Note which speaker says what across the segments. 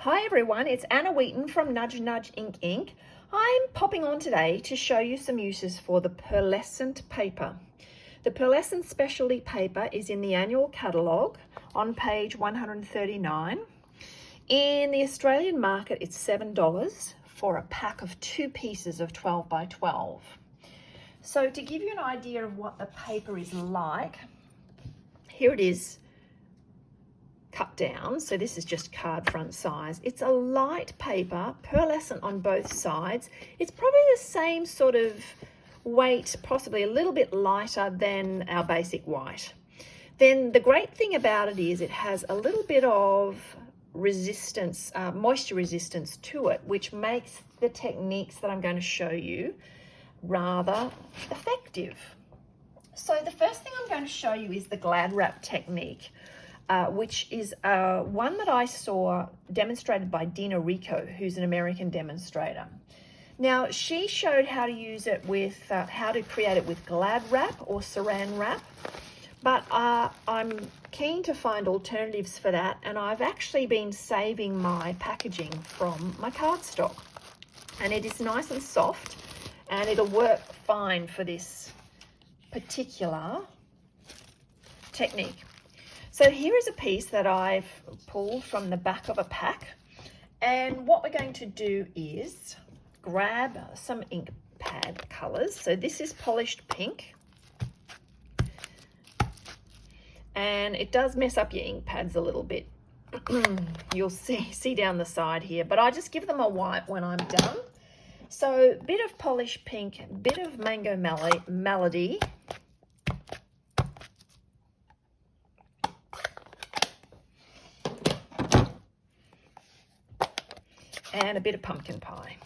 Speaker 1: Hi everyone, it's Anna Wheaton from Nudge Nudge Ink Inc. I'm popping on today to show you some uses for the Pearlescent paper. The Pearlescent specialty paper is in the annual catalogue on page 139. In the Australian market, it's $7 for a pack of 2 pieces of 12 by 12. So to give you an idea of what the paper is like, here it is cut down. So this is just card front size. It's a light paper, pearlescent on both sides. It's probably the same sort of weight, possibly a little bit lighter than our basic white. Then the great thing about it is it has a little bit of resistance, moisture resistance to it, which makes the techniques that I'm going to show you rather effective. So the first thing I'm going to show you is the glad wrap technique, which is one that I saw demonstrated by Dena Rekow, who's an American demonstrator. Now, she showed how to use it with, how to create it with glad wrap or saran wrap, but I'm keen to find alternatives for that, and I've actually been saving my packaging from my cardstock, and it is nice and soft, and it'll work fine for this particular technique. So here is a piece that I've pulled from the back of a pack, and what we're going to do is grab some ink pad colors. So this is polished pink, and it does mess up your ink pads a little bit. You'll see down the side here, but I just give them a wipe when I'm done. So bit of polished pink, bit of mango melody, and a bit of pumpkin pie.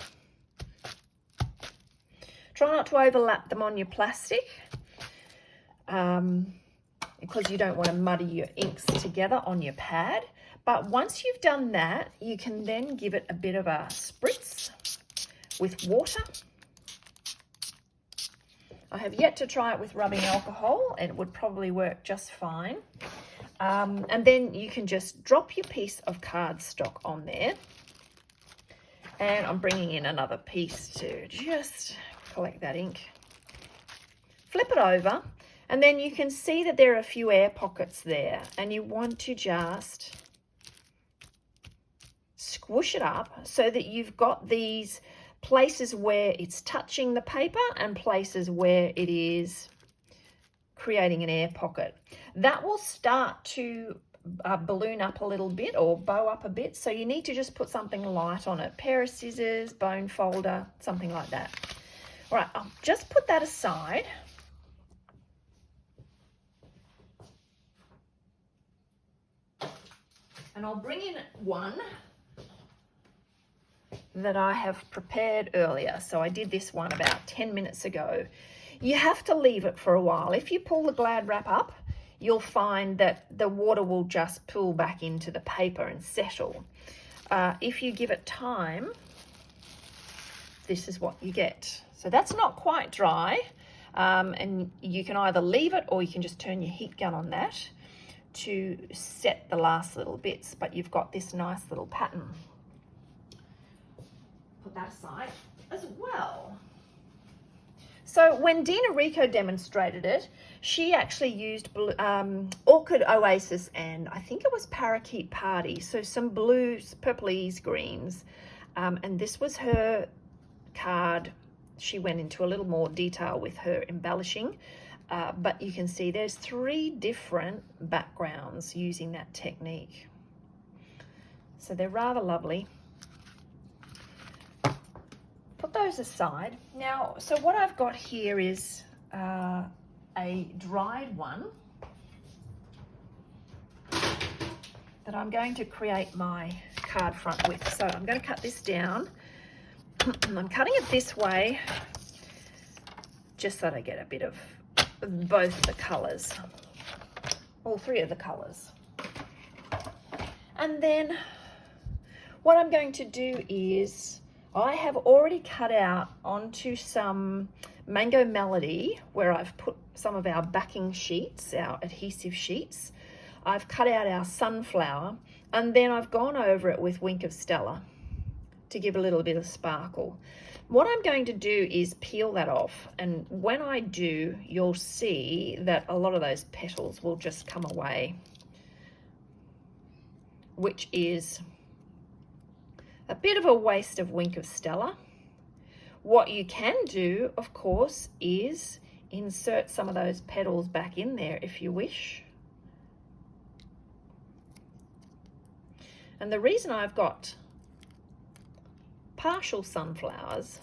Speaker 1: Try not to overlap them on your plastic because you don't want to muddy your inks together on your pad. But once you've done that, you can then give it a bit of a spritz with water. I have yet to try it with rubbing alcohol, and it would probably work just fine. And then you can just drop your piece of cardstock on there. And I'm bringing in another piece to just collect that ink. Flip it over, and then you can see that there are a few air pockets there, and you want to just squish it up so that you've got these places where it's touching the paper and places where it is creating an air pocket. That will start to balloon up a little bit or bow up a bit, so you need to just put something light on it. Pair of scissors, bone folder, something like that. All right, I'll just put that aside. And I'll bring in one that I have prepared earlier. So I did this one about 10 minutes ago. You have to leave it for a while. If you pull the glad wrap up, you'll find that the water will just pool back into the paper and settle. If you give it time, this is what you get. So that's not quite dry, and you can either leave it or you can just turn your heat gun on that to set the last little bits, but you've got this nice little pattern. Put that aside as well. So when Dena Rekow demonstrated it, she actually used Orchid Oasis and I think it was Parakeet Party, so some blues, purplies, greens, and this was her card. She went into a little more detail with her embellishing, but you can see there's 3 different backgrounds using that technique. So they're rather lovely. Put those aside. Now, so what I've got here is a dried one that I'm going to create my card front with. So I'm going to cut this down. I'm cutting it this way just so that I get a bit of both the colors, all 3 of the colors. And then what I'm going to do is I have already cut out onto some Mango Melody where I've put some of our backing sheets, our adhesive sheets. I've cut out our sunflower, And then I've gone over it with Wink of Stella to give a little bit of sparkle. What I'm going to do is peel that off, and when I do, you'll see that a lot of those petals will just come away, which is a bit of a waste of Wink of Stella. What you can do, of course, is insert some of those petals back in there if you wish. And the reason I've got partial sunflowers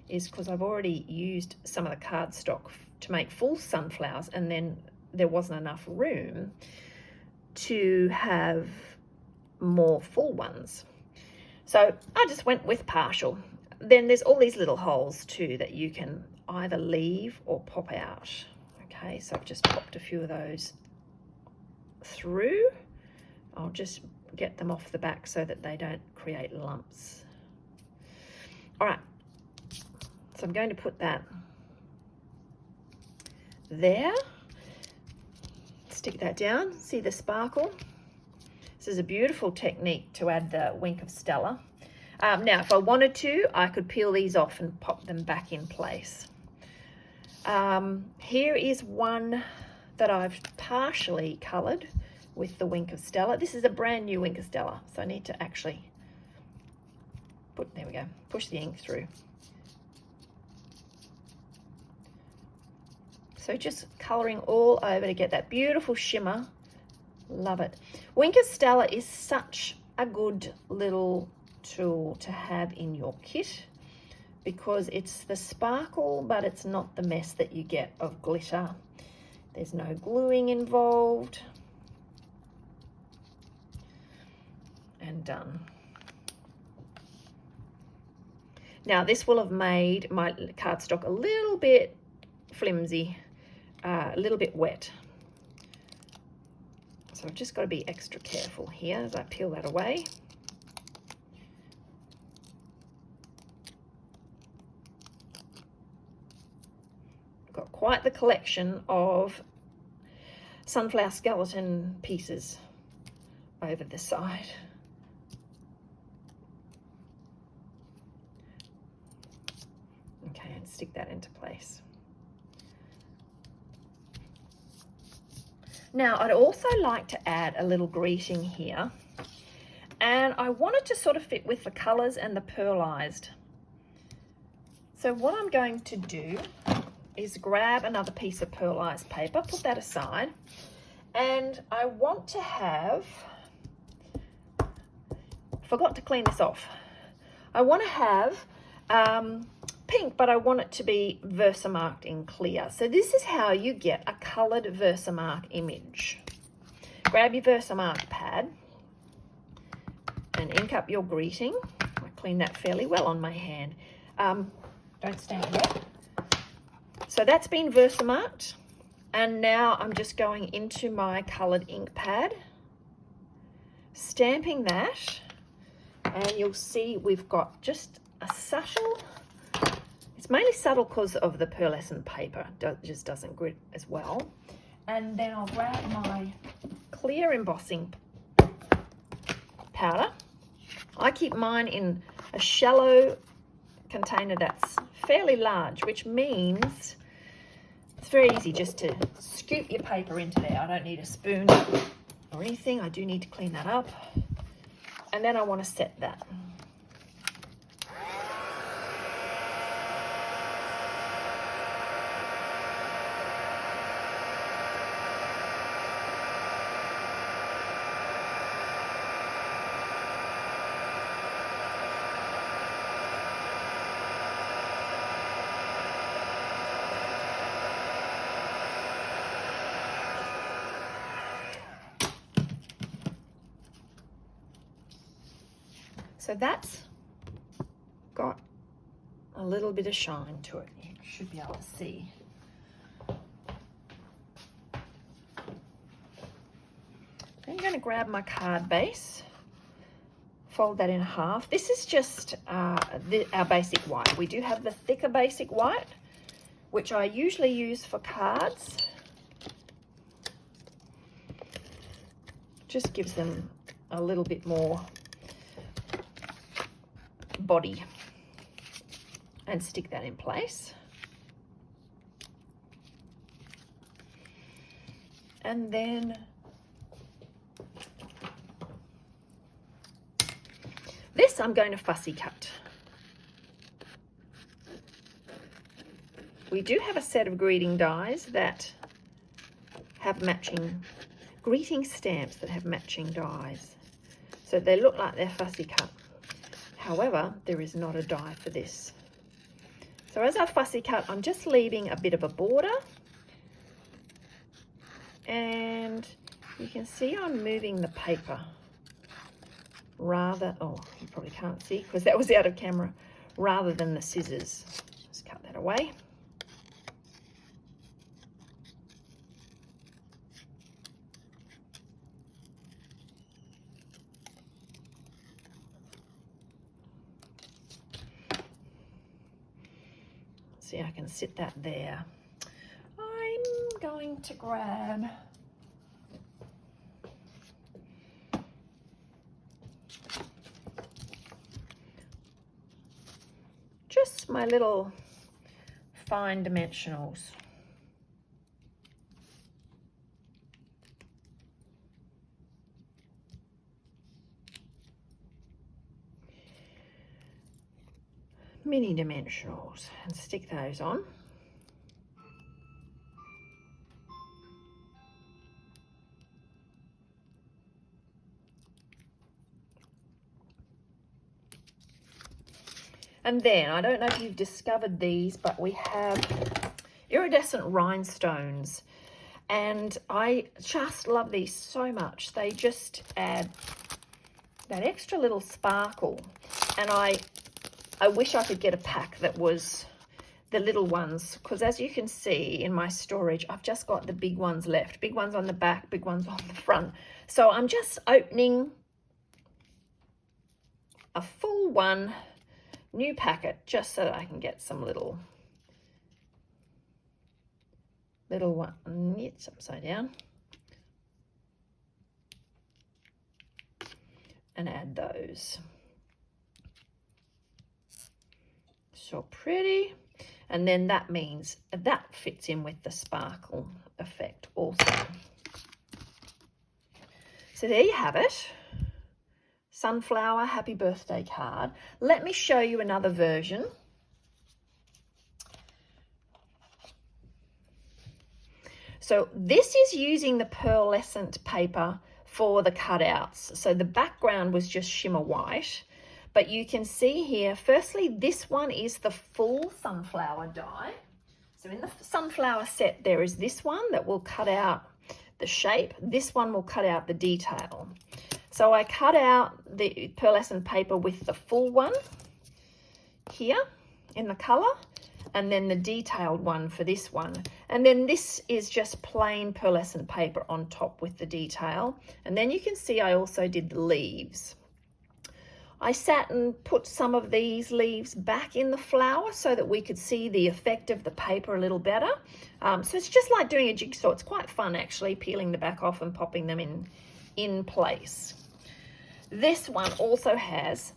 Speaker 1: is because I've already used some of the cardstock to make full sunflowers, and then there wasn't enough room to have more full ones. So I just went with partial. Then there's all these little holes too that you can either leave or pop out. Okay, so I've just popped a few of those through. I'll just get them off the back so that they don't create lumps. All right, so I'm going to put that there. Stick that down. See the sparkle? This is a beautiful technique to add the Wink of Stella. Now, if I wanted to, I could peel these off and pop them back in place. Here is one that I've partially coloured with the Wink of Stella. This is a brand new Wink of Stella, so I need to actually there we go, push the ink through. So just colouring all over to get that beautiful shimmer. Love it. Wink of Stella is such a good little tool to have in your kit because it's the sparkle, but it's not the mess that you get of glitter. There's no gluing involved. And done. Now this will have made my cardstock a little bit flimsy, a little bit wet. So I've just got to be extra careful here as I peel that away. I've got quite the collection of sunflower skeleton pieces over the side. Okay, and stick that into place. Now, I'd also like to add a little greeting here, and I want it to sort of fit with the colours and the pearlized. So what I'm going to do is grab another piece of pearlized paper, put that aside, and I want to have, forgot to clean this off, I want to have pink, but I want it to be Versamarked in clear. So this is how you get a coloured Versamark image. Grab your Versamark pad and ink up your greeting. I cleaned that fairly well on my hand. Don't stand yet. So that's been Versamarked, and now I'm just going into my coloured ink pad, stamping that, and you'll see we've got just a subtle, it's mainly subtle because of the pearlescent paper, it just doesn't grit as well. And then I'll grab my clear embossing powder. I keep mine in a shallow container that's fairly large, which means it's very easy just to scoop your paper into there. I don't need a spoon or anything. I do need to clean that up. And then I want to set that. So that's got a little bit of shine to it. You should be able to see. Then I'm going to grab my card base, fold that in half. This is just our basic white. We do have the thicker basic white, which I usually use for cards. Just gives them a little bit more body, and stick that in place. And then this I'm going to fussy cut. We do have a set of greeting dies that have matching, greeting stamps that have matching dies. So they look like they're fussy cut. However, there is not a die for this. So as I fussy cut, I'm just leaving a bit of a border. And you can see I'm moving the paper rather, oh, you probably can't see because that was out of camera, rather than the scissors. Just cut that away. See, I can sit that there. I'm going to grab just my little fine dimensionals. Mini dimensionals, and stick those on. And then, I don't know if you've discovered these, but we have iridescent rhinestones. And I just love these so much. They just add that extra little sparkle. And I wish I could get a pack that was the little ones, because as you can see in my storage, I've just got the big ones left. Big ones on the back, big ones on the front. So I'm just opening a full one new packet just so that I can get some little one. It's upside down. And add those. So pretty. And then that means that fits in with the sparkle effect also. So there you have it. Sunflower happy birthday card. Let me show you another version. So this is using the pearlescent paper for the cutouts. So the background was just shimmer white, but you can see here, firstly, this one is the full sunflower die. So in the sunflower set, there is this one that will cut out the shape. This one will cut out the detail. So I cut out the pearlescent paper with the full one here in the color, and then the detailed one for this one. And then this is just plain pearlescent paper on top with the detail. And then you can see I also did the leaves. I sat and put some of these leaves back in the flower so that we could see the effect of the paper a little better. So it's just like doing a jigsaw. It's quite fun actually, peeling the back off and popping them in place. This one also has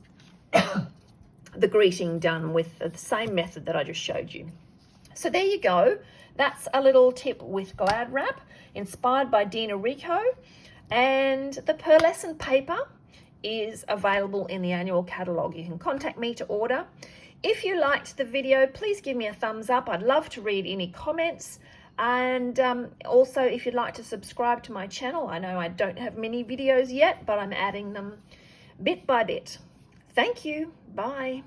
Speaker 1: the greeting done with the same method that I just showed you. So there you go. That's a little tip with Glad Wrap, inspired by Dena Rekow. And the pearlescent paper is available in the annual catalogue. You can contact me to order. If you liked the video, please give me a thumbs up. I'd love to read any comments. And also, if you'd like to subscribe to my channel, I know I don't have many videos yet, but I'm adding them bit by bit. Thank you. Bye.